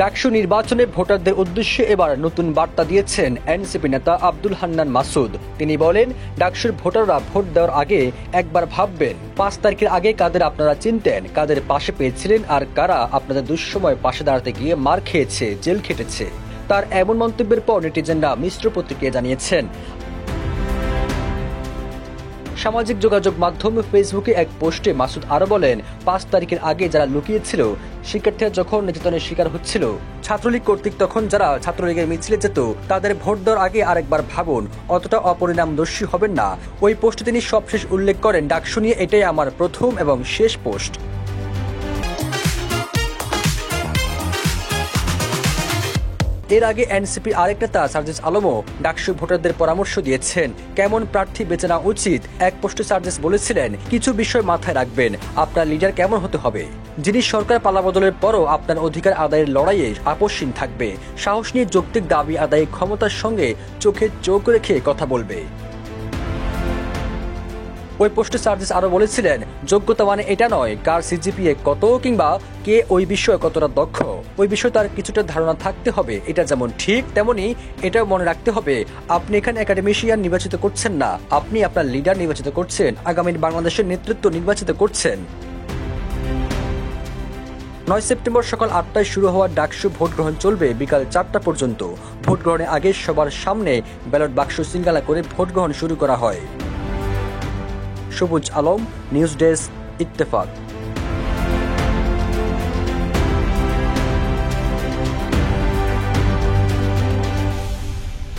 ডাকসু নির্বাচনে ভোটারদের উদ্দেশ্যে এবার নতুন বার্তা দিয়েছেন এনসিপি নেতা আব্দুল হান্নান মাসুদ। তিনি বলেন, ডাকসুর ভোটাররা ভোট দেওয়ার আগে একবার ভাববেন 5 তারিখের আগে কাদের আপনারা চিনতেন, কাদের পাশে পেয়েছিলেন আর কারা আপনাদের দুঃসময় পাশে দাঁড়াতে গিয়ে মার খেয়েছে, জেল খেটেছে। তার এমন মন্তব্যের পর নেটিজেনরা মিশ্র প্রতিক্রিয়া জানিয়েছেন। সামাজিক যোগাযোগ মাধ্যম ফেসবুকে এক পোস্টে মাসুদ আরো বলেন, 5 তারিখের আগে যারা লুকিয়েছিল, শিক্ষার্থীরা যখন নির্যাতনের শিকার হচ্ছিল, ছাত্রলীগ কর্তৃক তখন যারা ছাত্রলীগের মিছিলে যেত, তাদের ভোট দেওয়ার আগে আরেকবার ভাবুন, অতটা অপরিণামদর্শী হবেন না। ওই পোস্টে তিনি সবশেষ উল্লেখ করেন, ডাকসু নিয়ে এটাই আমার প্রথম এবং শেষ পোস্ট। এর আগে এনসিপি আরেক নেতা সার্জিস আলমও ডাকসু ভোটারদের পরামর্শ দিয়েছেন কেমন প্রার্থী বেছে নেওয়া উচিত। এক পোস্টে সার্জিস বলেছিলেন, কিছু বিষয় মাথায় রাখবেন, আপনার লিডার কেমন হতে হবে, যিনি সরকার পালাবদলের পরও আপনার অধিকার আদায়ের লড়াইয়ে আপোষহীন থাকবে, সাহস নিয়ে যৌক্তিক দাবি আদায়ে ক্ষমতার সঙ্গে চোখে চোখ রেখে কথা বলবে। ওই পোস্টে সার্জিস আরো বলেছিলেন, যোগ্যতা মানে এটা নয় কার সিজিপিএ কত কিংবা কে ওই বিষয়ে কতটা দক্ষ, ওই বিষয়ে তার কিছুটা ধারণা থাকতে হবে। এটা যেমন ঠিক তেমনি এটাও মনে রাখতে হবে, আপনি এখানে একাডেমিশিয়ান নির্বাচিত করছেন না, আপনি আপনার লিডার নির্বাচিত করছেন, আগামীর বাংলাদেশের নেতৃত্ব নির্বাচিত করছেন। 9 সেপ্টেম্বর সকাল 8টায় শুরু হওয়া ডাকসু ভোট গ্রহণ চলবে বিকাল 4টা পর্যন্ত। ভোট গ্রহণের আগে সবার সামনে ব্যালট বাক্স শৃঙ্খলা করে ভোট গ্রহণ শুরু করা হয়। সবুজ আলম, নিউজ ডেস্ক, ইত্তেফাক।